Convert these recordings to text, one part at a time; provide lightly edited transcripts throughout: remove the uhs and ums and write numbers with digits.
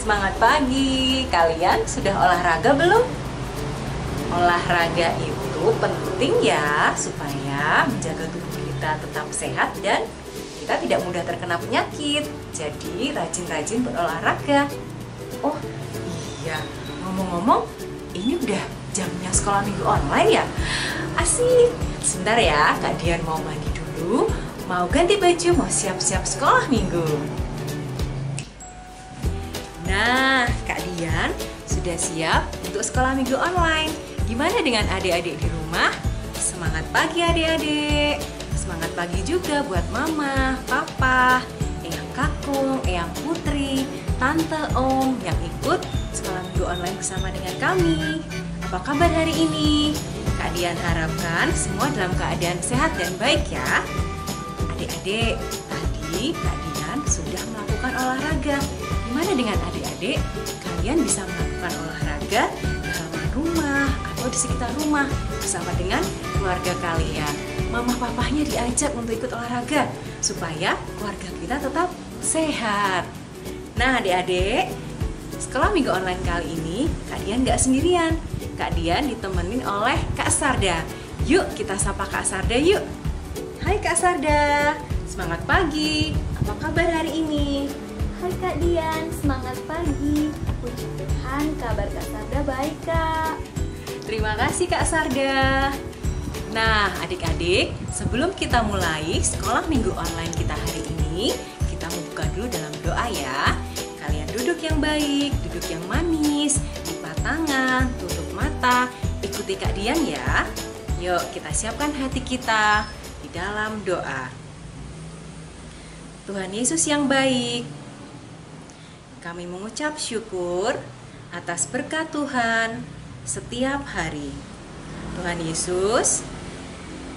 Semangat pagi. Kalian sudah olahraga belum? Olahraga itu penting ya, supaya menjaga tubuh kita tetap sehat dan kita tidak mudah terkena penyakit. Jadi rajin-rajin berolahraga. Oh iya, ngomong-ngomong, ini udah jamnya sekolah minggu online ya? Asik. Sebentar ya, Kak Dian mau mandi dulu, mau ganti baju, mau siap-siap sekolah minggu. Nah, Kak Dian sudah siap untuk sekolah minggu online. Gimana dengan adik-adik di rumah? Semangat pagi adik-adik. Semangat pagi juga buat mama, papa, eyang kakung, eyang putri, tante, om yang ikut sekolah minggu online bersama dengan kami. Apa kabar hari ini? Kak Dian harapkan semua dalam keadaan sehat dan baik ya. Adik-adik, tadi Kak Dian sudah melakukan olahraga. Gimana dengan adik-adik? Kalian bisa melakukan olahraga di halaman rumah atau di sekitar rumah bersama dengan keluarga kalian. Mama papahnya diajak untuk ikut olahraga supaya keluarga kita tetap sehat. Nah adik-adik, sekolah minggu online kali ini Kak Dian gak sendirian. Kak Dian ditemenin oleh Kak Sarda. Yuk kita sapa Kak Sarda yuk. Hai Kak Sarda, semangat pagi. Apa kabar hari ini? Hai Kak Dian, semangat pagi. Puji Tuhan, kabar Kak Sarda baik Kak. Terima kasih Kak Sarda. Nah adik-adik, sebelum kita mulai sekolah minggu online kita hari ini, kita membuka dulu dalam doa ya. Kalian duduk yang baik, duduk yang manis, lipat tangan, tutup mata, ikuti Kak Dian ya. Yuk kita siapkan hati kita di dalam doa. Tuhan Yesus yang baik, kami mengucap syukur atas berkat Tuhan setiap hari. Tuhan Yesus,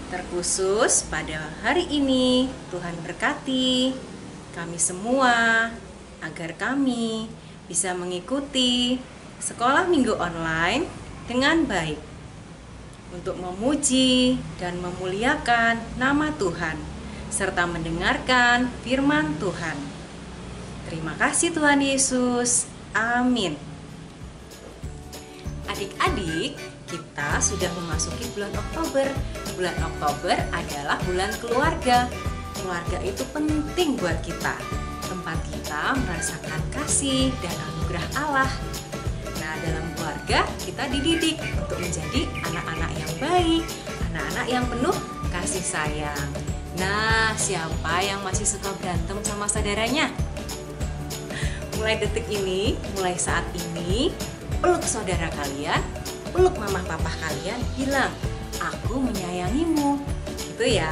terkhusus pada hari ini Tuhan berkati kami semua agar kami bisa mengikuti sekolah minggu online dengan baik untuk memuji dan memuliakan nama Tuhan serta mendengarkan firman Tuhan. Terima kasih Tuhan Yesus. Amin. Adik-adik, kita sudah memasuki bulan Oktober. Bulan Oktober adalah bulan keluarga. Keluarga itu penting buat kita. Tempat kita merasakan kasih dan anugerah Allah. Nah, dalam keluarga kita dididik untuk menjadi anak-anak yang baik, anak-anak yang penuh kasih sayang. Nah, siapa yang masih suka berantem sama saudaranya? Mulai detik ini, mulai saat ini, peluk saudara kalian, peluk mama papa kalian, bilang, aku menyayangimu. Gitu ya.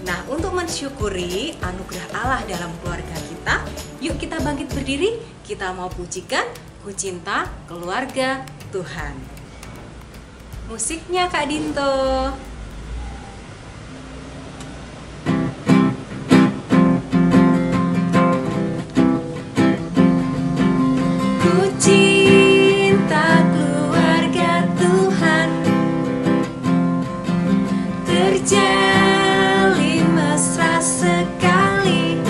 Nah, untuk mensyukuri anugerah Allah dalam keluarga kita, yuk kita bangkit berdiri, kita mau pujikan, ku cinta keluarga Tuhan. Musiknya Kak Dinto. Cinta keluarga Tuhan terjalin mesra sekali,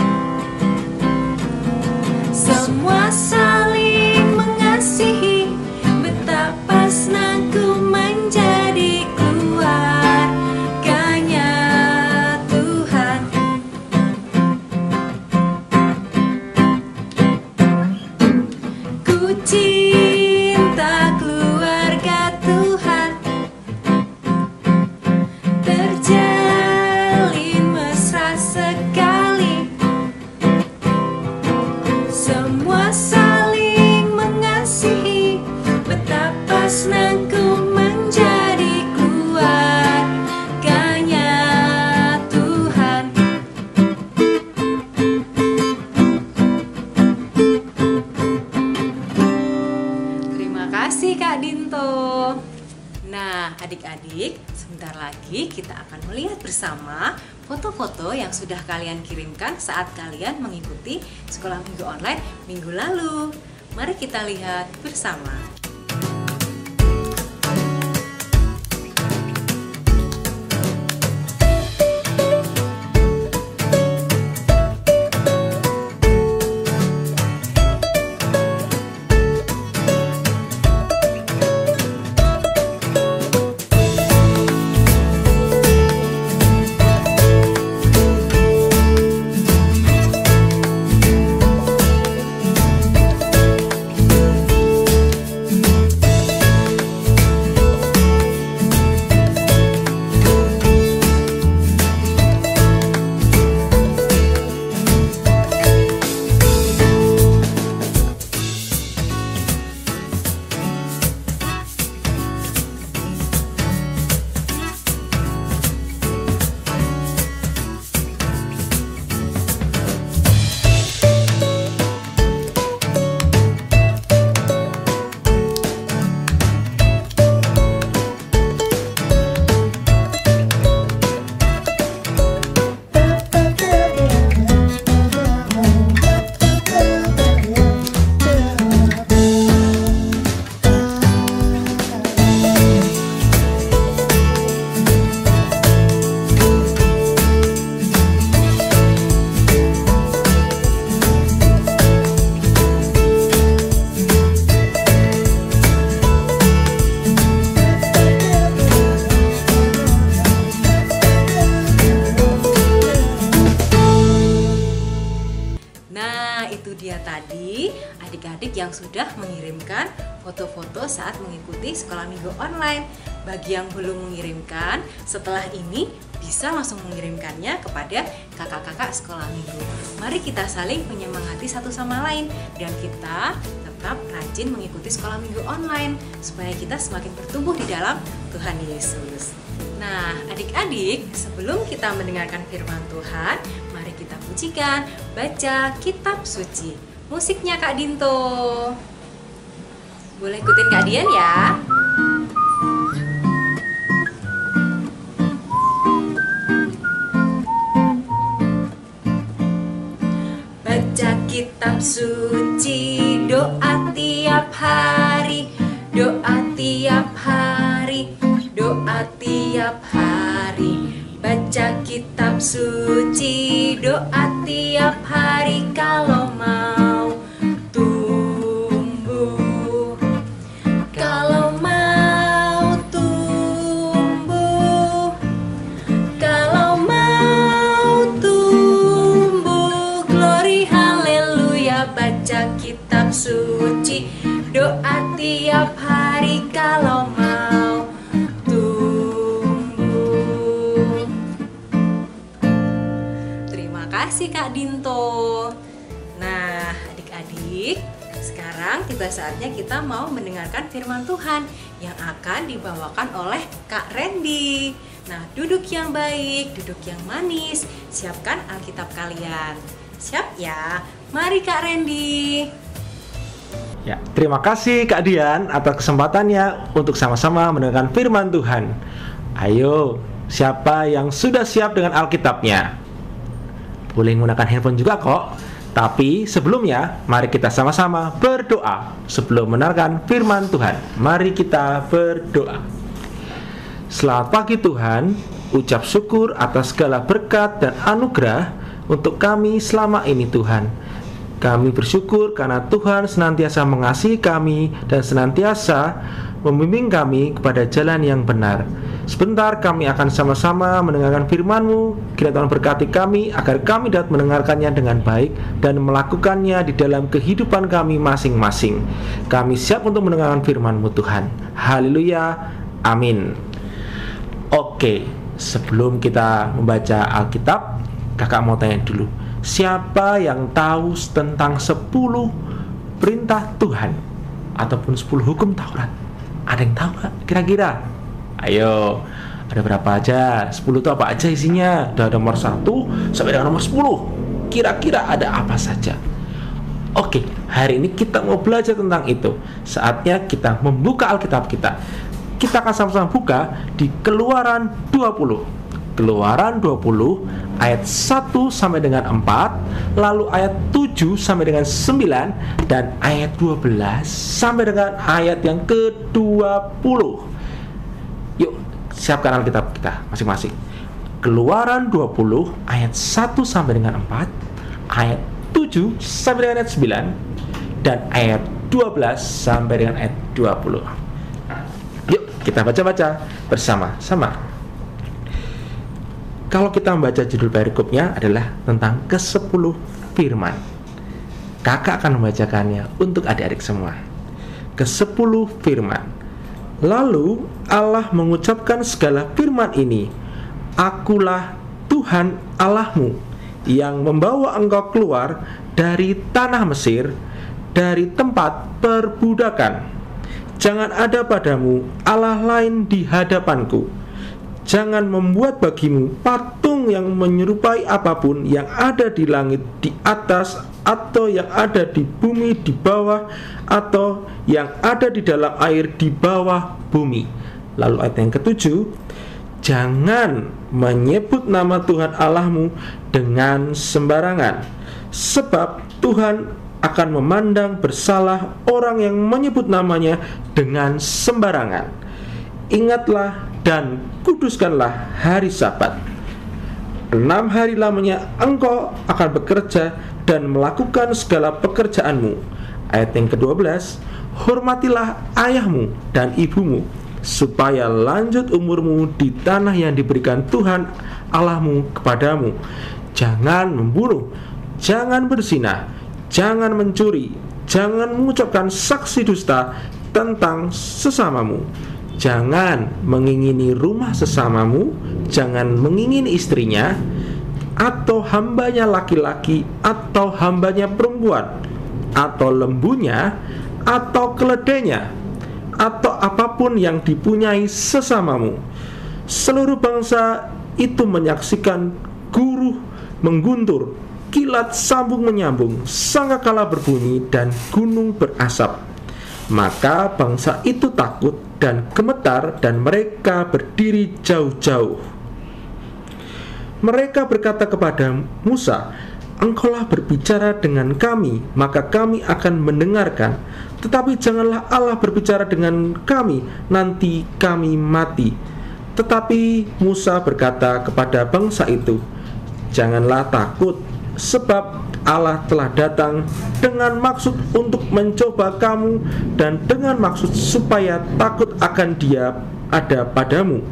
semua saling mengasihi, betapa senangku menjadi keluarganya Tuhan. Ku cinta keluarga Tuhan terjalin mesra sekali, semua saling mengasihi, betapa senangku menjadi keluarganya Tuhan. Terima kasih Kak Dinto. Nah adik-adik, sebentar lagi kita akan melihat bersama foto-foto yang sudah kalian kirimkan saat kalian mengikuti sekolah minggu online minggu lalu. Mari kita lihat bersama. adik-adik yang sudah mengirimkan foto-foto saat mengikuti sekolah minggu online. Bagi yang belum mengirimkan, setelah ini bisa langsung mengirimkannya kepada kakak-kakak sekolah minggu. Mari kita saling menyemangati satu sama lain dan kita tetap rajin mengikuti sekolah minggu online supaya kita semakin bertumbuh di dalam Tuhan Yesus. Nah, adik-adik, sebelum kita mendengarkan firman Tuhan, mari kita pujikan, baca kitab suci. Musiknya Kak Dinto. Boleh ikutin Kak Dian ya. Baca kitab suci, doa tiap hari, doa tiap hari, doa tiap hari. Baca kitab suci, doa tiap hari kalau mau tumbuh. Kalau mau tumbuh, kalau mau tumbuh, glory haleluya. Baca kitab suci, doa tiap hari kalau mau tumbuh. Terima kasih Kak Dinto. Nah, adik-adik, sekarang tiba saatnya kita mau mendengarkan firman Tuhan yang akan dibawakan oleh Kak Randy. Nah, duduk yang baik, duduk yang manis, siapkan Alkitab kalian. Siap ya? Mari Kak Randy. Ya, terima kasih Kak Dian atas kesempatannya untuk sama-sama mendengarkan firman Tuhan. Ayo, siapa yang sudah siap dengan Alkitabnya? Boleh menggunakan handphone juga kok. Tapi sebelumnya, mari kita sama-sama berdoa sebelum mendengarkan firman Tuhan. Mari kita berdoa. Selamat pagi Tuhan, ucap syukur atas segala berkat dan anugerah untuk kami selama ini Tuhan. Kami bersyukur karena Tuhan senantiasa mengasihi kami dan senantiasa membimbing kami kepada jalan yang benar. Sebentar kami akan sama-sama mendengarkan firman-Mu. Kiranya Tuhan berkati kami agar kami dapat mendengarkannya dengan baik dan melakukannya di dalam kehidupan kami masing-masing. Kami siap untuk mendengarkan firman-Mu Tuhan. Haleluya, amin. Oke, sebelum kita membaca Alkitab, kakak mau tanya dulu, siapa yang tahu tentang 10 perintah Tuhan ataupun 10 hukum Taurat? Ada yang tahu gak kira-kira? Ayo, ada berapa aja? 10 itu apa aja isinya? Dari nomor 1 sampai dengan nomor 10. Kira-kira ada apa saja? Oke, hari ini kita mau belajar tentang itu. Saatnya kita membuka Alkitab kita. Kita akan sama-sama buka di Keluaran 20. Keluaran 20 ayat 1 sampai dengan 4, lalu ayat 7 sampai dengan 9, dan ayat 12 sampai dengan ayat yang ke-20. Yuk, siapkan Alkitab kita masing-masing. Keluaran 20 ayat 1 sampai dengan 4, ayat 7 sampai dengan ayat 9, dan ayat 12 sampai dengan ayat 20. Yuk, kita baca-baca bersama-sama. Kalau kita membaca judul perikopnya adalah tentang ke-10 firman. Kakak akan membacakannya untuk adik-adik semua. Ke-10 firman. Lalu Allah mengucapkan segala firman ini, Akulah Tuhan Allahmu yang membawa engkau keluar dari tanah Mesir, dari tempat perbudakan. Jangan ada padamu Allah lain di hadapanku. Jangan membuat bagimu patung yang menyerupai apapun yang ada di langit di atas, atau yang ada di bumi di bawah, atau yang ada di dalam air di bawah bumi. Lalu ayat yang ke-7, jangan menyebut nama Tuhan Allahmu dengan sembarangan, sebab Tuhan akan memandang bersalah orang yang menyebut namanya dengan sembarangan. Ingatlah dan kuduskanlah hari Sabat. 6 hari lamanya engkau akan bekerja dan melakukan segala pekerjaanmu. Ayat yang ke-12, hormatilah ayahmu dan ibumu, supaya lanjut umurmu di tanah yang diberikan Tuhan Allahmu kepadamu. Jangan membunuh, jangan berzina, jangan mencuri, Jangan mengucapkan saksi dusta tentang sesamamu. Jangan mengingini rumah sesamamu. Jangan mengingini istrinya, atau hambanya laki-laki, atau hambanya perempuan, atau lembunya, atau keledainya, atau apapun yang dipunyai sesamamu. Seluruh bangsa itu menyaksikan guru mengguntur, kilat sambung menyambung, sangkakala berbunyi, dan gunung berasap. Maka bangsa itu takut dan gemetar, dan mereka berdiri jauh-jauh. Mereka berkata kepada Musa, "Engkaulah berbicara dengan kami, maka kami akan mendengarkan. Tetapi janganlah Allah berbicara dengan kami, nanti kami mati." Tetapi Musa berkata kepada bangsa itu, "Janganlah takut, sebab Allah telah datang dengan maksud untuk mencoba kamu, dan dengan maksud supaya takut akan Dia ada padamu,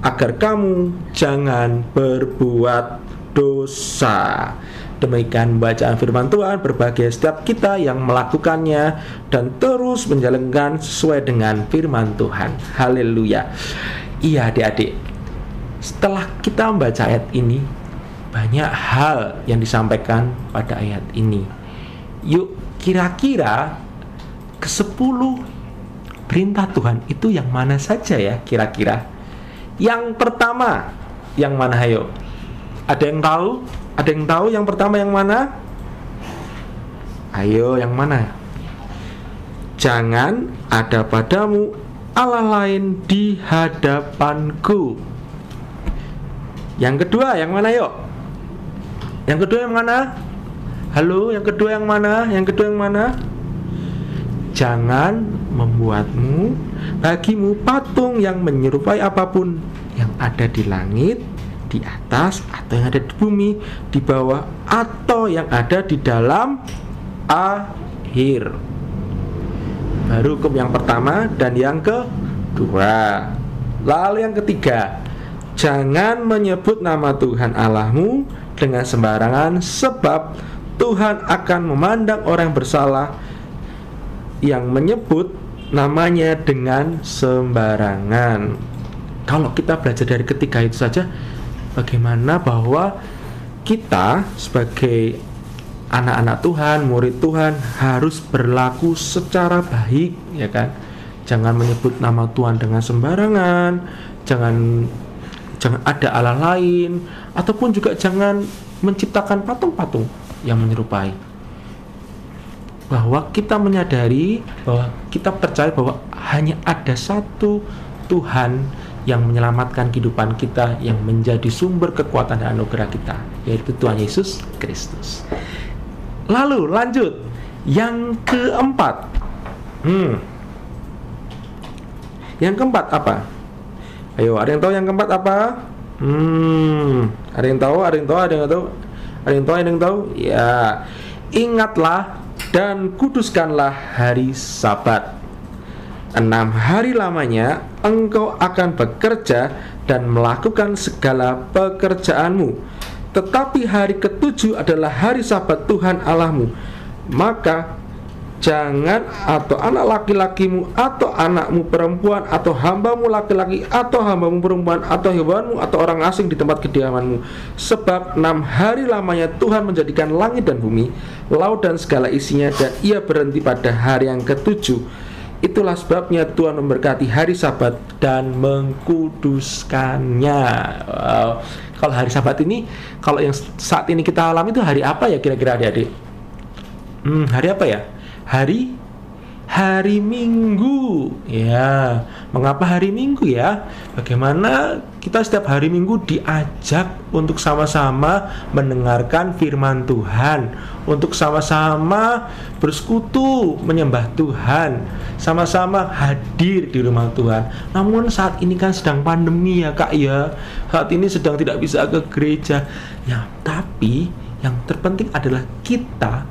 agar kamu jangan berbuat dosa." Demikian bacaan firman Tuhan. Berbahagia setiap kita yang melakukannya dan terus menjalankan sesuai dengan firman Tuhan. Haleluya. Iya adik-adik, setelah kita membaca ayat ini, banyak hal yang disampaikan pada ayat ini. Yuk, kira-kira ke-10 perintah Tuhan itu yang mana saja ya kira-kira? Yang pertama yang mana, ayo? Ada yang tahu? Ada yang tahu yang pertama yang mana? Ayo, yang mana? Jangan ada padamu Allah lain di hadapanku. Yang kedua yang mana, yuk? Yang kedua yang mana? Halo, yang kedua yang mana? Yang kedua yang mana? Jangan membuatmu bagimu patung yang menyerupai apapun yang ada di langit, di atas, atau yang ada di bumi, di bawah, atau yang ada di dalam air. Baru hukum yang pertama dan yang kedua. Lalu yang ketiga, jangan menyebut nama Tuhan Allahmu dengan sembarangan, sebab Tuhan akan memandang orang bersalah yang menyebut namanya dengan sembarangan. Kalau kita belajar dari ketiga itu saja, bagaimana bahwa kita sebagai anak-anak Tuhan, murid Tuhan, harus berlaku secara baik, ya kan? Jangan menyebut nama Tuhan dengan sembarangan, jangan ada Allah lain, ataupun juga jangan menciptakan patung-patung yang menyerupai. Bahwa kita menyadari bahwa kita percaya bahwa hanya ada satu Tuhan yang menyelamatkan kehidupan kita, yang menjadi sumber kekuatan dan anugerah kita, yaitu Tuhan Yesus Kristus. Lalu lanjut yang keempat. Yang keempat apa? Ayo, ada yang tahu yang keempat apa? Ada yang tahu? Ada yang tahu? Ada yang tahu? Ada yang tahu? Ada yang tahu? Ya, ingatlah dan kuduskanlah hari Sabat. 6 hari lamanya engkau akan bekerja dan melakukan segala pekerjaanmu. Tetapi hari ke-7 adalah hari Sabat Tuhan Allahmu. Maka jangan atau anak laki-lakimu atau anakmu perempuan atau hambamu laki-laki atau hambamu perempuan atau hewanmu atau orang asing di tempat kediamanmu. Sebab 6 hari lamanya Tuhan menjadikan langit dan bumi, laut dan segala isinya, dan Ia berhenti pada hari yang ke-7. Itulah sebabnya Tuhan memberkati hari Sabat dan mengkuduskannya. Kalau hari Sabat ini, kalau yang saat ini kita alami itu hari apa ya kira-kira adik-adik? Hari apa ya? Hari Minggu. Ya, mengapa hari Minggu ya? Bagaimana kita setiap hari Minggu diajak untuk sama-sama mendengarkan firman Tuhan, untuk sama-sama bersekutu menyembah Tuhan, sama-sama hadir di rumah Tuhan. Namun saat ini kan sedang pandemi ya Kak ya. Saat ini sedang tidak bisa ke gereja. Ya, tapi yang terpenting adalah kita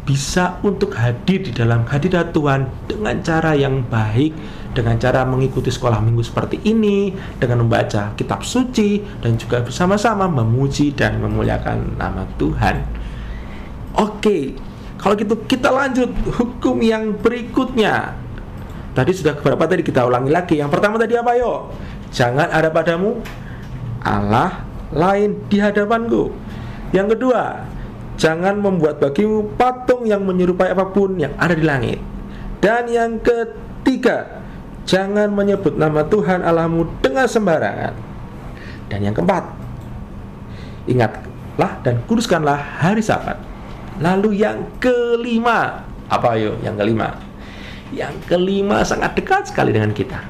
bisa untuk hadir di dalam hadirat Tuhan dengan cara yang baik, dengan cara mengikuti sekolah minggu seperti ini, dengan membaca kitab suci, dan juga bersama-sama memuji dan memuliakan nama Tuhan. Oke, Kalau gitu kita lanjut hukum yang berikutnya. Tadi sudah berapa tadi, kita ulangi lagi. Yang pertama tadi apa yo? Jangan ada padamu Allah lain di hadapanku. Yang kedua, jangan membuat bagimu patung yang menyerupai apapun yang ada di langit. Dan yang ketiga, jangan menyebut nama Tuhan Allahmu dengan sembarangan. Dan yang keempat, ingatlah dan kuduskanlah hari Sabat. Lalu yang kelima, apa yo? Yang kelima, yang kelima sangat dekat sekali dengan kita.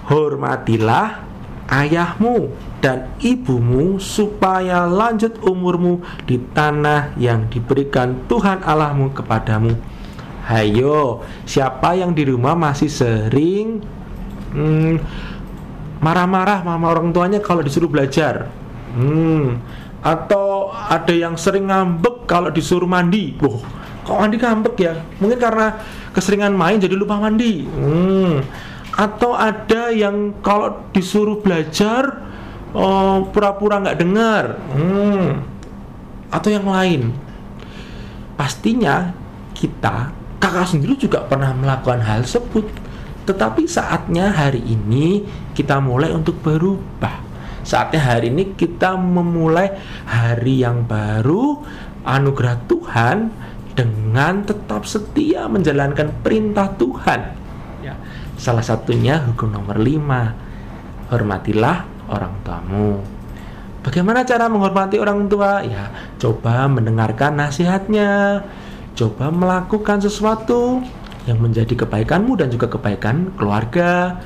Hormatilah ayahmu dan ibumu supaya lanjut umurmu di tanah yang diberikan Tuhan Allahmu kepadamu. Hayo, siapa yang di rumah masih sering marah-marah sama orang tuanya kalau disuruh belajar? Atau ada yang sering ngambek kalau disuruh mandi? Kok mandi ngambek ya? Mungkin karena keseringan main jadi lupa mandi. Atau ada yang kalau disuruh belajar pura-pura nggak dengar. Atau yang lain. Pastinya kita, kakak sendiri juga pernah melakukan hal tersebut. Tetapi saatnya hari ini kita mulai untuk berubah. Saatnya hari ini kita memulai hari yang baru, anugerah Tuhan, dengan tetap setia menjalankan perintah Tuhan. Ya, salah satunya hukum nomor 5, hormatilah orang tuamu. Bagaimana cara menghormati orang tua? Ya, coba mendengarkan nasihatnya, coba melakukan sesuatu yang menjadi kebaikanmu dan juga kebaikan keluarga.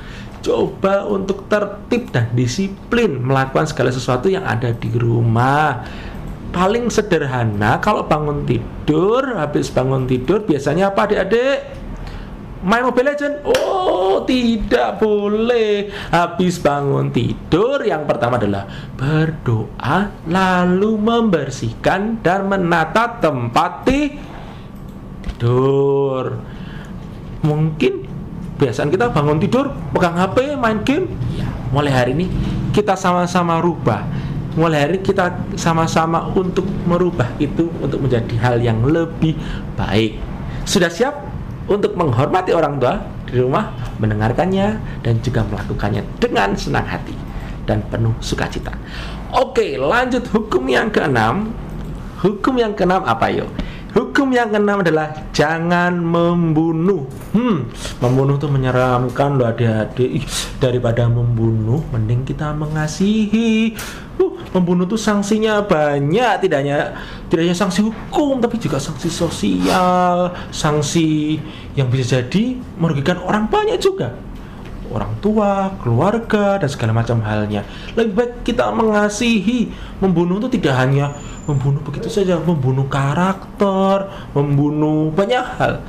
Coba untuk tertib dan disiplin melakukan segala sesuatu yang ada di rumah. Paling sederhana, kalau bangun tidur, habis bangun tidur biasanya apa adik-adik? Main Mobile Legends? Oh, tidak boleh. Habis bangun tidur, yang pertama adalah berdoa, lalu membersihkan dan menata tempat tidur. Mungkin biasanya kita bangun tidur, pegang HP, main game. Ya, mulai hari ini kita sama-sama rubah. Mulai hari kita sama-sama untuk merubah itu untuk menjadi hal yang lebih baik. Sudah siap untuk menghormati orang tua di rumah, mendengarkannya dan juga melakukannya dengan senang hati dan penuh sukacita. Oke, lanjut hukum yang keenam. Hukum yang keenam apa yuk? Hukum yang keenam adalah jangan membunuh. Membunuh itu menyeramkan loh adik-adik. Daripada membunuh, mending kita mengasihi. Membunuh itu sanksinya banyak, tidak hanya sanksi hukum, tapi juga sanksi sosial, sanksi yang bisa jadi merugikan orang banyak juga. Orang tua, keluarga, dan segala macam halnya. Lebih baik kita mengasihi. Membunuh itu tidak hanya membunuh begitu saja, membunuh karakter, membunuh banyak hal.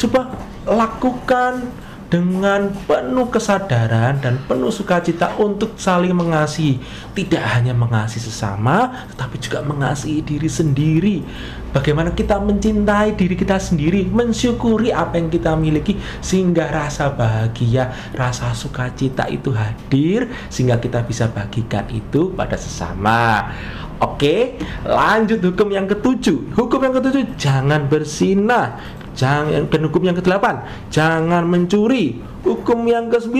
Coba lakukan dengan penuh kesadaran dan penuh sukacita untuk saling mengasihi. Tidak hanya mengasihi sesama, tetapi juga mengasihi diri sendiri. Bagaimana kita mencintai diri kita sendiri, mensyukuri apa yang kita miliki, sehingga rasa bahagia, rasa sukacita itu hadir, sehingga kita bisa bagikan itu pada sesama. Oke, lanjut hukum yang ketujuh. Hukum yang ketujuh, jangan berzinah. Dan hukum yang ke-8, jangan mencuri. Hukum yang ke-9,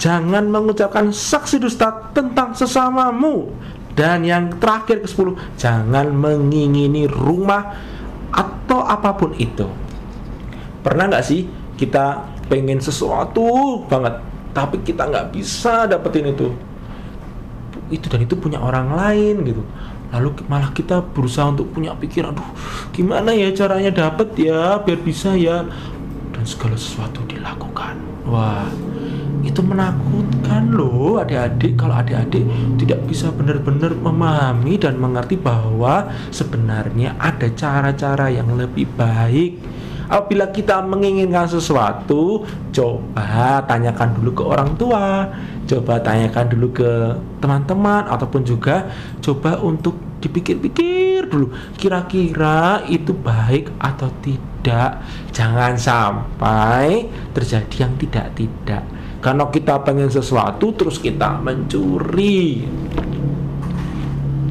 jangan mengucapkan saksi dusta tentang sesamamu. Dan yang terakhir ke-10, jangan mengingini rumah atau apapun itu. Pernah nggak sih kita pengen sesuatu banget, tapi kita nggak bisa dapetin itu dan itu punya orang lain gitu. Lalu malah kita berusaha untuk punya pikiran, aduh gimana ya caranya dapet ya, biar bisa ya. Dan segala sesuatu dilakukan. Wah, itu menakutkan loh adik-adik. Kalau adik-adik tidak bisa benar-benar memahami dan mengerti bahwa sebenarnya ada cara-cara yang lebih baik. Apabila kita menginginkan sesuatu, coba tanyakan dulu ke orang tua, coba tanyakan dulu ke teman-teman, ataupun juga coba untuk dipikir-pikir dulu, kira-kira itu baik atau tidak. Jangan sampai terjadi yang tidak-tidak. Karena kita pengen sesuatu terus kita mencuri,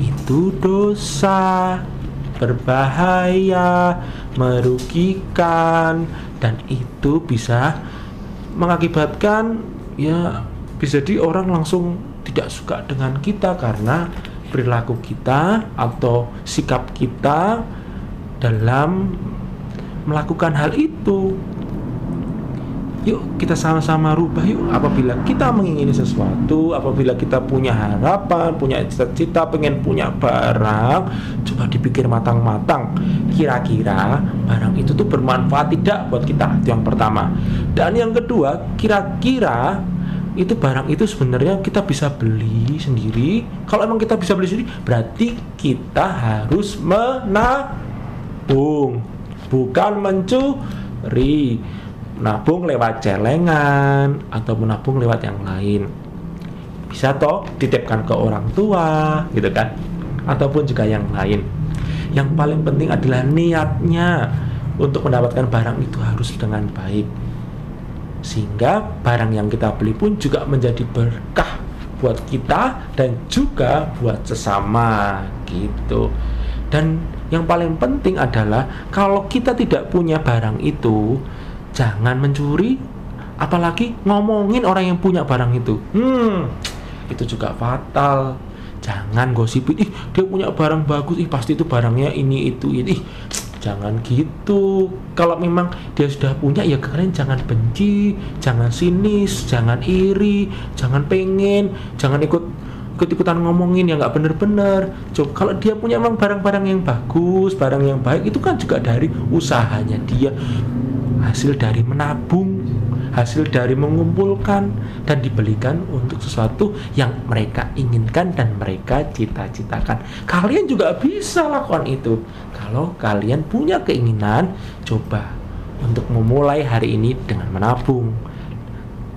itu dosa. berbahaya, merugikan, dan itu bisa mengakibatkan ya bisa jadi orang langsung tidak suka dengan kita karena perilaku kita atau sikap kita dalam melakukan hal itu. Yuk kita sama-sama rubah yuk. Apabila kita mengingini sesuatu, apabila kita punya harapan, punya cita-cita, pengen punya barang, coba dipikir matang-matang. Kira-kira barang itu tuh bermanfaat tidak buat kita? Itu yang pertama. Dan yang kedua, kira-kira itu barang itu sebenarnya kita bisa beli sendiri. Kalau emang kita bisa beli sendiri, berarti kita harus menabung, bukan mencuri. Menabung lewat celengan atau menabung lewat yang lain. Bisa toh dititipkan ke orang tua gitu kan, ataupun juga yang lain. Yang paling penting adalah niatnya. Untuk mendapatkan barang itu harus dengan baik, sehingga barang yang kita beli pun juga menjadi berkah buat kita dan juga buat sesama gitu. Dan yang paling penting adalah kalau kita tidak punya barang itu, jangan mencuri, apalagi ngomongin orang yang punya barang itu. Itu juga fatal. Jangan gosipin, ih dia punya barang bagus, ih pasti itu barangnya ini itu. Ih jangan gitu. Kalau memang dia sudah punya, ya kalian jangan benci, jangan sinis, jangan iri, jangan pengen, jangan ikut-ikutan ngomongin yang nggak bener-bener. Coba kalau dia punya memang barang-barang yang bagus, barang yang baik, itu kan juga dari usahanya dia, hasil dari menabung, hasil dari mengumpulkan dan dibelikan untuk sesuatu yang mereka inginkan dan mereka cita-citakan. Kalian juga bisa lakukan itu kalau kalian punya keinginan. Coba untuk memulai hari ini dengan menabung.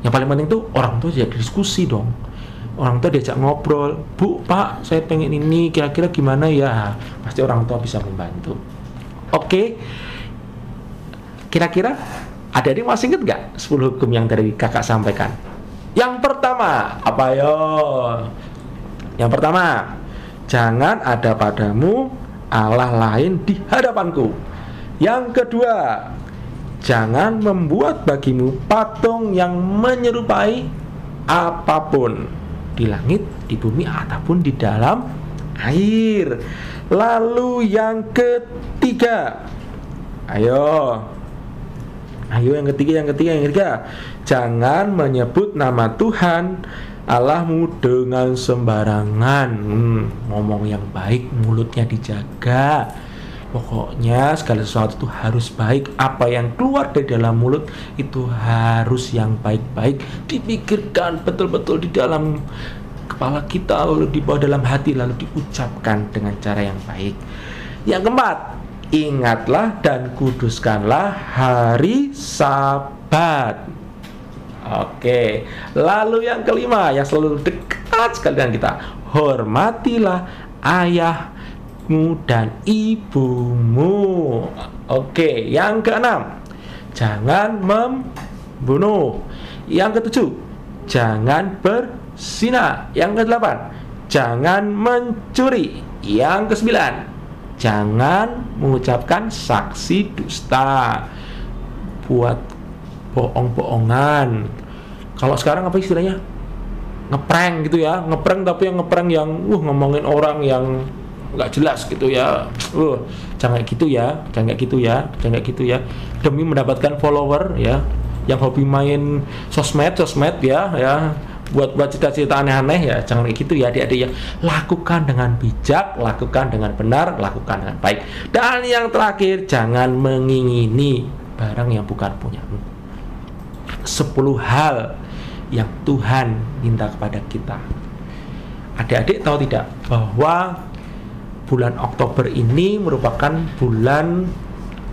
Yang paling penting tuh orang tua diajak diskusi dong. Orang tua diajak ngobrol, Bu, Pak, saya pengen ini, kira-kira gimana ya? Pasti orang tua bisa membantu. Oke. Kira-kira adik-adik masih ingat nggak 10 hukum yang dari kakak sampaikan? Yang pertama, apa yo? Yang pertama, jangan ada padamu Allah lain di hadapanku. Yang kedua, jangan membuat bagimu patung yang menyerupai apapun di langit, di bumi, ataupun di dalam air. Lalu yang ketiga, Ayo yang ketiga, jangan menyebut nama Tuhan Allahmu dengan sembarangan. Ngomong yang baik, mulutnya dijaga. Pokoknya segala sesuatu itu harus baik. Apa yang keluar dari dalam mulut itu harus yang baik-baik, dipikirkan betul-betul di dalam kepala kita, lalu dibawa dalam hati, lalu diucapkan dengan cara yang baik. Yang keempat, ingatlah dan kuduskanlah hari Sabat. Oke. Lalu yang kelima, yang selalu dekat sekali dengan kita, hormatilah ayahmu dan ibumu. Oke. Yang keenam, jangan membunuh. Yang ketujuh, jangan berzina. Yang kedelapan, jangan mencuri. Yang kesembilan, jangan mengucapkan saksi dusta, buat bohong-bohongan. Kalau sekarang apa istilahnya? Ngeprank gitu ya, ngeprank, tapi yang ngeprank yang ngomongin orang yang nggak jelas gitu ya. Jangan gitu ya, jangan gitu ya, jangan gitu ya. Demi mendapatkan follower ya, yang hobi main sosmed ya. Buat cita-cita aneh-aneh ya, jangan kayak gitu ya adik-adik ya. Lakukan dengan bijak, lakukan dengan benar, lakukan dengan baik. Dan yang terakhir, jangan mengingini barang yang bukan punyamu. 10 hal yang Tuhan minta kepada kita. Adik-adik tahu tidak bahwa bulan Oktober ini merupakan bulan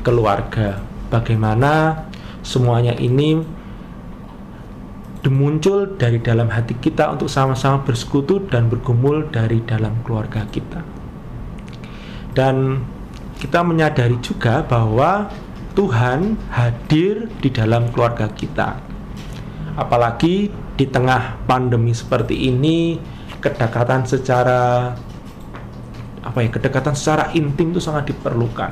keluarga. Bagaimana semuanya ini muncul dari dalam hati kita untuk sama-sama bersekutu dan bergumul dari dalam keluarga kita. Dan kita menyadari juga bahwa Tuhan hadir di dalam keluarga kita. Apalagi di tengah pandemi seperti ini, kedekatan secara kedekatan secara intim itu sangat diperlukan.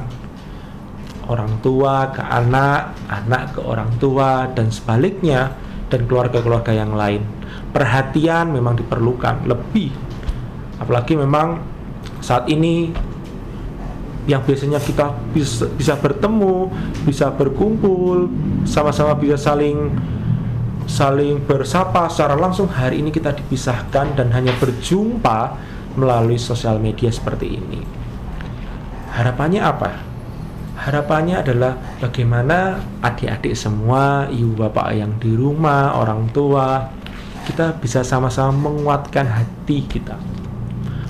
Orang tua ke anak, anak ke orang tua, dan sebaliknya, dan keluarga-keluarga yang lain. Perhatian memang diperlukan lebih, apalagi memang saat ini yang biasanya kita bisa bertemu, bisa berkumpul, sama-sama bisa saling bersapa secara langsung, hari ini kita dipisahkan dan hanya berjumpa melalui sosial media seperti ini. Harapannya apa? Harapannya adalah bagaimana adik-adik semua, ibu bapak yang di rumah, orang tua, kita bisa sama-sama menguatkan hati kita,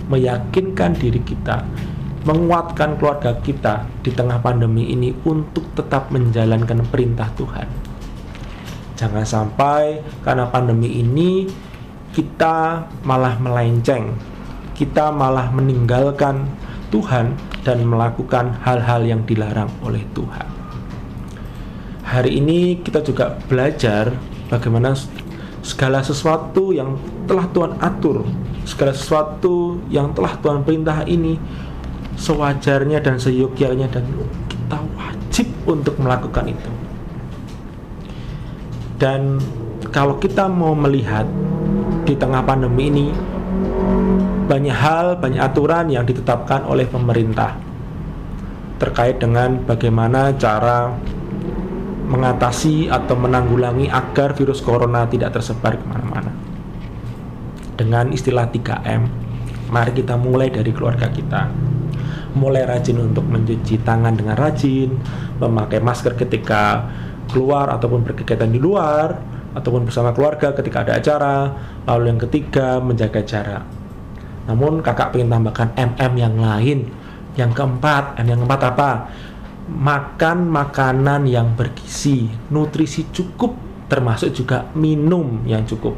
meyakinkan diri kita, menguatkan keluarga kita di tengah pandemi ini untuk tetap menjalankan perintah Tuhan. Jangan sampai karena pandemi ini kita malah melenceng, kita malah meninggalkan Tuhan dan melakukan hal-hal yang dilarang oleh Tuhan. Hari ini kita juga belajar bagaimana segala sesuatu yang telah Tuhan atur, segala sesuatu yang telah Tuhan perintah ini sewajarnya dan seyogyanya, dan kita wajib untuk melakukan itu. Dan kalau kita mau melihat di tengah pandemi ini, banyak hal, banyak aturan yang ditetapkan oleh pemerintah terkait dengan bagaimana cara mengatasi atau menanggulangi agar virus corona tidak tersebar kemana-mana. Dengan istilah 3M, mari kita mulai dari keluarga kita. Mulai rajin untuk mencuci tangan dengan rajin, memakai masker ketika keluar ataupun berkegiatan di luar, ataupun bersama keluarga ketika ada acara. Lalu yang ketiga, menjaga jarak. Namun kakak ingin tambahkan MM yang lain. Yang keempat, yang keempat apa? Makan makanan yang bergizi, nutrisi cukup, termasuk juga minum yang cukup.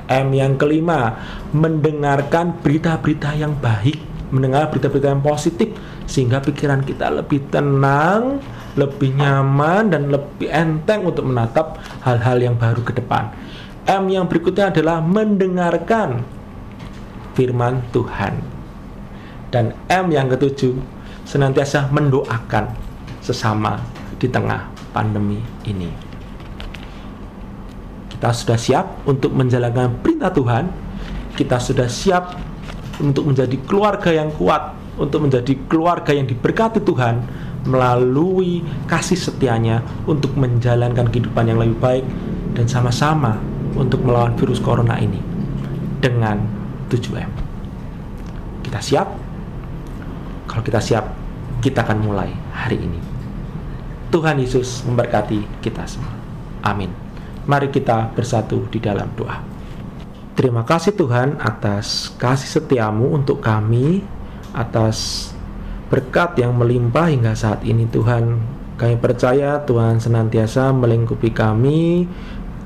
M yang kelima, mendengarkan berita-berita yang baik, mendengar berita-berita yang positif, sehingga pikiran kita lebih tenang, lebih nyaman, dan lebih enteng untuk menatap hal-hal yang baru ke depan. M yang berikutnya adalah mendengarkan firman Tuhan. Dan M yang ketujuh, senantiasa mendoakan sesama di tengah pandemi ini. Kita sudah siap untuk menjalankan perintah Tuhan. Kita sudah siap untuk menjadi keluarga yang kuat, untuk menjadi keluarga yang diberkati Tuhan melalui kasih setianya untuk menjalankan kehidupan yang lebih baik, dan sama-sama untuk melawan virus corona ini dengan 7M. Kita siap? Kalau kita siap, kita akan mulai hari ini. Tuhan Yesus memberkati kita semua. Amin. Mari kita bersatu di dalam doa. Terima kasih Tuhan atas kasih setiamu untuk kami, atas berkat yang melimpah hingga saat ini Tuhan. Kami percaya Tuhan senantiasa melingkupi kami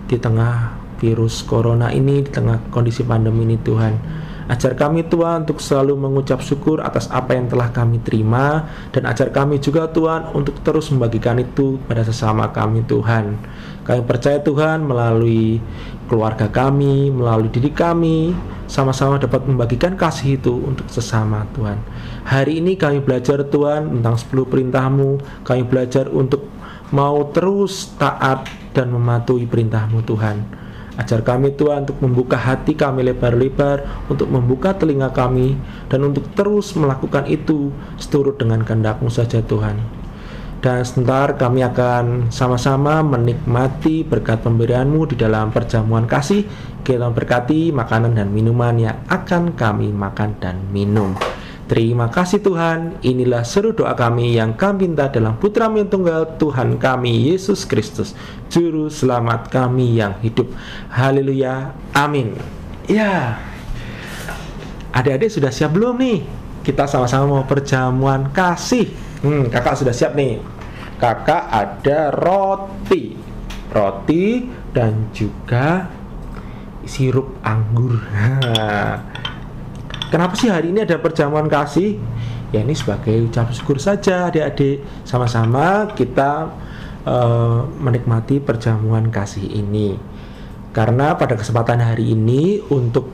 di tengah virus corona ini, di tengah kondisi pandemi ini Tuhan. Ajar kami Tuhan untuk selalu mengucap syukur atas apa yang telah kami terima, dan ajar kami juga Tuhan untuk terus membagikan itu pada sesama kami Tuhan. Kami percaya Tuhan melalui keluarga kami, melalui diri kami, sama-sama dapat membagikan kasih itu untuk sesama Tuhan. Hari ini kami belajar Tuhan tentang 10 perintah-Mu. Kami belajar untuk mau terus taat dan mematuhi perintah-Mu Tuhan. Ajar kami Tuhan untuk membuka hati kami lebar-lebar, untuk membuka telinga kami, dan untuk terus melakukan itu seturut dengan kehendak-Mu saja Tuhan. Dan sebentar kami akan sama-sama menikmati berkat pemberian-Mu di dalam perjamuan kasih. Kita berkati makanan dan minuman yang akan kami makan dan minum. Terima kasih Tuhan. Inilah seru doa kami yang kami minta dalam Putra-Mu yang tunggal, Tuhan kami Yesus Kristus, Juru Selamat kami yang hidup. Haleluya. Amin. Ya, adik-adik sudah siap belum nih? Kita sama-sama mau perjamuan kasih. Kakak sudah siap nih. Kakak ada roti dan juga sirup anggur. Kenapa sih hari ini ada perjamuan kasih? Ya ini sebagai ucapan syukur saja adik-adik. Sama-sama kita menikmati perjamuan kasih ini. Karena pada kesempatan hari ini untuk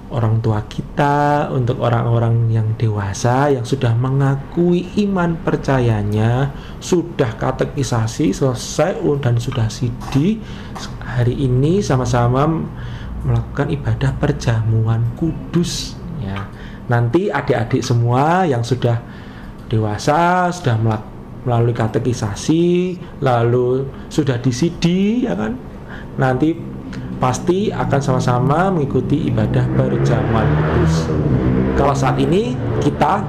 orang tua kita, untuk orang-orang yang dewasa yang sudah mengakui iman percayanya, sudah katekisasi selesai dan sudah sidi. Hari ini sama-sama melakukan ibadah perjamuan kudus ya. Nanti adik-adik semua yang sudah dewasa, sudah melalui katekisasi, lalu sudah disidi ya kan, nanti pasti akan sama-sama mengikuti ibadah perjamuan kudus. Kalau saat ini kita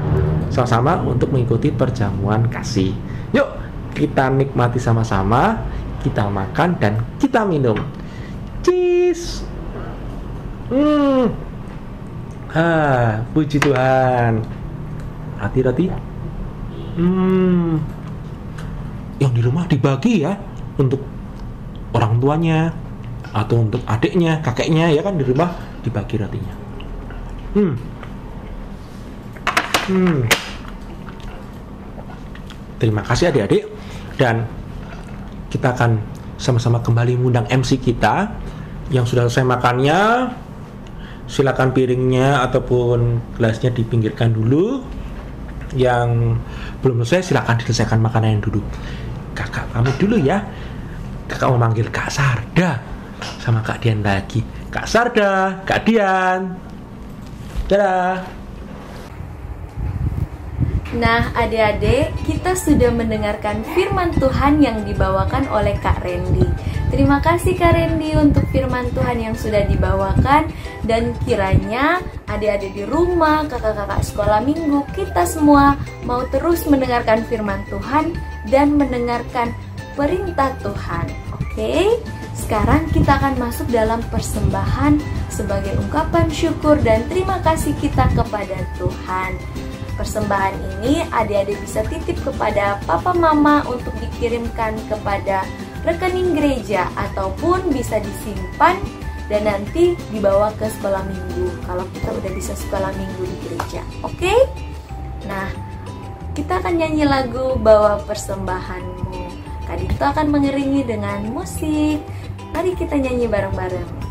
sama-sama untuk mengikuti perjamuan kasih. Yuk kita nikmati sama-sama, kita makan dan kita minum. Cheers. Puji Tuhan. Roti-roti. Yang di rumah dibagi ya untuk orang tuanya atau untuk adiknya, kakeknya ya kan, di rumah dibagi rotinya. Terima kasih adik-adik, dan kita akan sama-sama kembali mengundang MC kita yang sudah selesai makannya. Silakan piringnya ataupun gelasnya dipinggirkan dulu. Yang belum selesai silakan diselesaikan makanan yang dulu. Kakak pamit dulu ya. Kakak mau manggil Kak Sarda sama Kak Dian lagi. Kak Sarda, Kak Dian. Dadah. Nah, adik-adik, kita sudah mendengarkan firman Tuhan yang dibawakan oleh Kak Randy. Terima kasih Kak Randy untuk firman Tuhan yang sudah dibawakan. Dan kiranya adik-adik di rumah, kakak-kakak sekolah minggu, kita semua mau terus mendengarkan firman Tuhan dan mendengarkan perintah Tuhan. Oke? Sekarang kita akan masuk dalam persembahan sebagai ungkapan syukur dan terima kasih kita kepada Tuhan. Persembahan ini adik-adik bisa titip kepada papa mama untuk dikirimkan kepada rekening gereja ataupun bisa disimpan dan nanti dibawa ke sekolah minggu kalau kita udah bisa sekolah minggu di gereja. Oke? Nah, kita akan nyanyi lagu Bawa Persembahanmu. Kak Dito akan mengiringi dengan musik. Mari kita nyanyi bareng-bareng.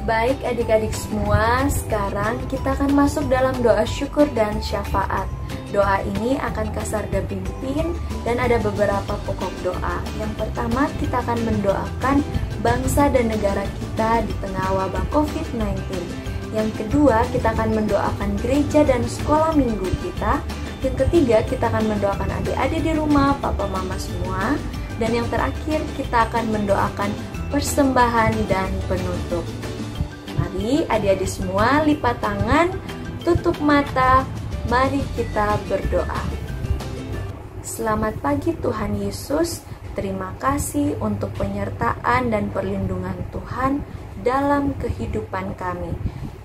Baik adik-adik semua, sekarang kita akan masuk dalam doa syukur dan syafaat. Doa ini akan Kak Sarda pimpin dan ada beberapa pokok doa. Yang pertama, kita akan mendoakan bangsa dan negara kita di tengah wabah COVID-19. Yang kedua, kita akan mendoakan gereja dan sekolah minggu kita. Yang ketiga, kita akan mendoakan adik-adik di rumah, papa mama semua. Dan yang terakhir, kita akan mendoakan persembahan dan penutup. Mari adik-adik semua lipat tangan, tutup mata, mari kita berdoa. Selamat pagi Tuhan Yesus, terima kasih untuk penyertaan dan perlindungan Tuhan dalam kehidupan kami.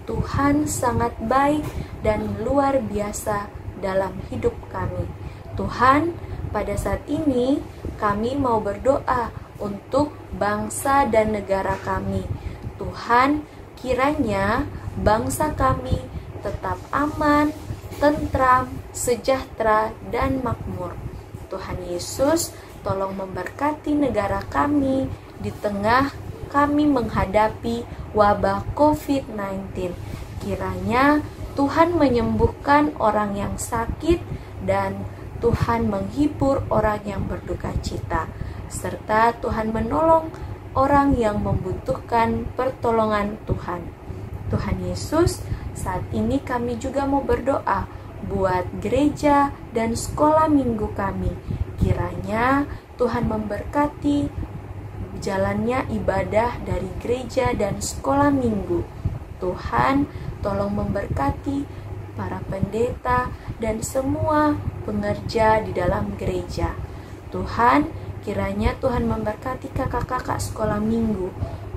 Tuhan sangat baik dan luar biasa dalam hidup kami. Tuhan, pada saat ini kami mau berdoa untuk bangsa dan negara kami. Tuhan, kiranya bangsa kami tetap aman, tentram, sejahtera, dan makmur. Tuhan Yesus, tolong memberkati negara kami di tengah kami menghadapi wabah COVID-19. Kiranya Tuhan menyembuhkan orang yang sakit dan Tuhan menghibur orang yang berduka cita, serta Tuhan menolong orang yang membutuhkan pertolongan Tuhan. Tuhan Yesus, saat ini kami juga mau berdoa buat gereja dan sekolah minggu kami. Kiranya Tuhan memberkati jalannya ibadah dari gereja dan sekolah minggu. Tuhan, tolong memberkati para pendeta dan semua pengerja di dalam gereja. Tuhan, kiranya Tuhan memberkati kakak-kakak sekolah minggu.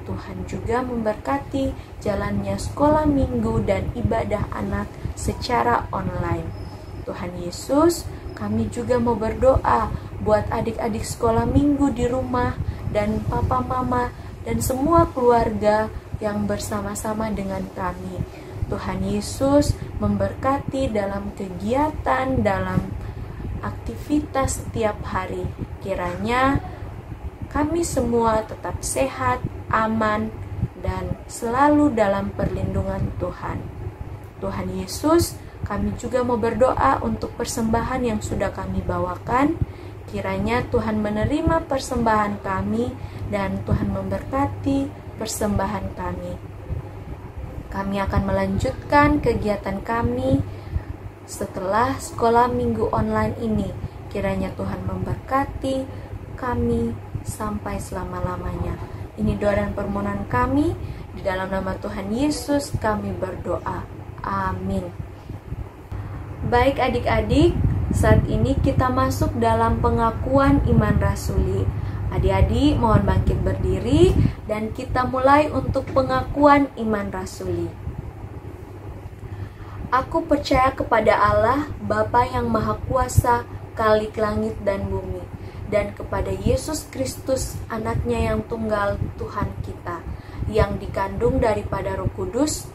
Tuhan juga memberkati jalannya sekolah minggu dan ibadah anak secara online. Tuhan Yesus, kami juga mau berdoa buat adik-adik sekolah minggu di rumah dan papa mama dan semua keluarga yang bersama-sama dengan kami. Tuhan Yesus memberkati dalam kegiatan, dalam aktivitas setiap hari. Kiranya kami semua tetap sehat, aman, dan selalu dalam perlindungan Tuhan. Tuhan Yesus, kami juga mau berdoa untuk persembahan yang sudah kami bawakan. Kiranya Tuhan menerima persembahan kami dan Tuhan memberkati persembahan kami. Kami akan melanjutkan kegiatan kami setelah sekolah minggu online ini. Kiranya Tuhan memberkati kami sampai selama-lamanya. Ini doa dan permohonan kami. Di dalam nama Tuhan Yesus kami berdoa. Amin. Baik adik-adik, saat ini kita masuk dalam pengakuan iman rasuli. Adik-adik mohon bangkit berdiri dan kita mulai untuk pengakuan iman rasuli. Aku percaya kepada Allah, Bapa yang Maha Kuasa, Khalik langit dan bumi, dan kepada Yesus Kristus, anaknya yang tunggal Tuhan kita, yang dikandung daripada Roh Kudus,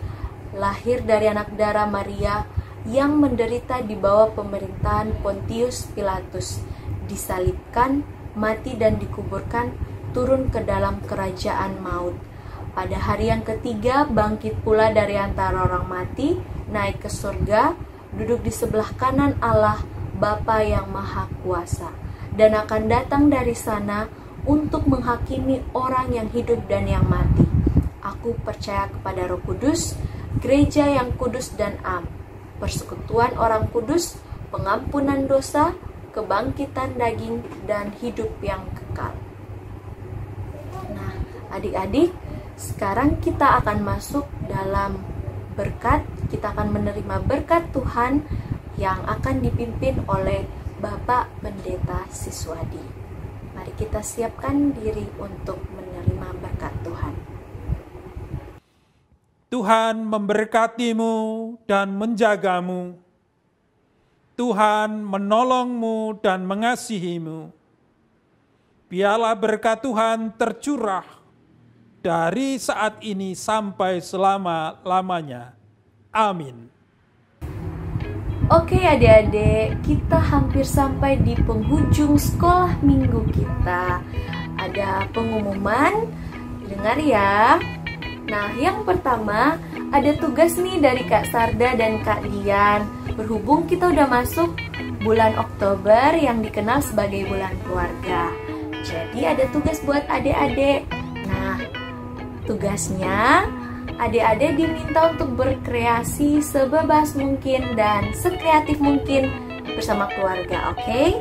lahir dari anak darah Maria, yang menderita di bawah pemerintahan Pontius Pilatus, disalibkan, mati dan dikuburkan, turun ke dalam kerajaan maut. Pada hari yang ketiga bangkit pula dari antara orang mati, naik ke surga, duduk di sebelah kanan Allah Bapa yang Maha Kuasa, dan akan datang dari sana untuk menghakimi orang yang hidup dan yang mati. Aku percaya kepada Roh Kudus, gereja yang kudus dan am, persekutuan orang kudus, pengampunan dosa, kebangkitan daging, dan hidup yang kekal. Nah, adik-adik, sekarang kita akan masuk dalam berkat. Kita akan menerima berkat Tuhan yang akan dipimpin oleh Bapak Pendeta Siswadi. Mari kita siapkan diri untuk menerima berkat Tuhan. Tuhan memberkatimu dan menjagamu. Tuhan menolongmu dan mengasihimu. Biarlah berkat Tuhan tercurah dari saat ini sampai selama-lamanya. Amin. Oke adik-adik, kita hampir sampai di penghujung sekolah minggu kita. Ada pengumuman, dengar ya. Nah, yang pertama ada tugas nih dari Kak Sarda dan Kak Dian. Berhubung kita udah masuk bulan Oktober yang dikenal sebagai bulan keluarga, jadi ada tugas buat adik-adik. Nah, tugasnya adik-adik diminta untuk berkreasi sebebas mungkin dan sekreatif mungkin bersama keluarga, oke?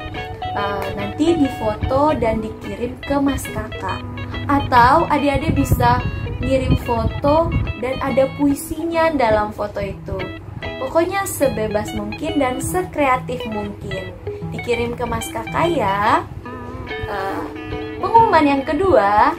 Nanti difoto dan dikirim ke Mas Kakak. Atau adik-adik bisa ngirim foto dan ada puisinya dalam foto itu. Pokoknya sebebas mungkin dan sekreatif mungkin. Dikirim ke Mas Kakak ya. Pengumuman yang kedua,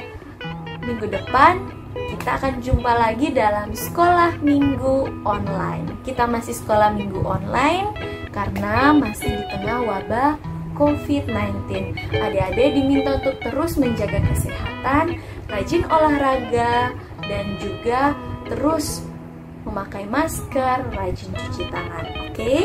minggu depan kita akan jumpa lagi dalam sekolah minggu online. Kita masih sekolah minggu online karena masih di tengah wabah COVID-19. Adik-adik diminta untuk terus menjaga kesehatan, rajin olahraga, dan juga terus memakai masker, rajin cuci tangan, oke?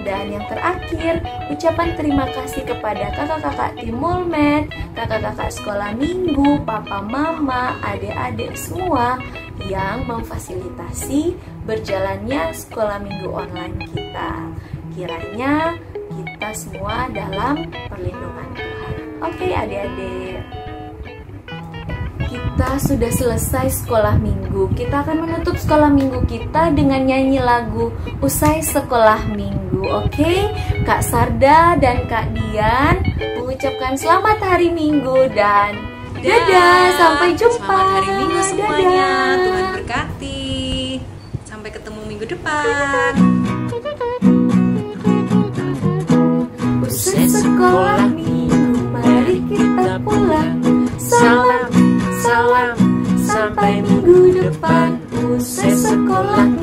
Dan yang terakhir, ucapan terima kasih kepada kakak-kakak tim Mulmed, kakak-kakak sekolah minggu, papa mama, adik-adik semua yang memfasilitasi berjalannya sekolah minggu online kita. Kiranya kita semua dalam perlindungan Tuhan. Oke adik-adik, kita sudah selesai sekolah minggu. Kita akan menutup sekolah minggu kita dengan nyanyi lagu Usai Sekolah Minggu. Oke, Kak Sarda dan Kak Dian mengucapkan selamat hari Minggu dan dadah, sampai jumpa. Selamat hari Minggu semuanya. Dadah. Tuhan berkati. Sampai ketemu minggu depan. Usai sekolah minggu, mari kita pulang. Salam, salam, sampai minggu depan. Usai sekolah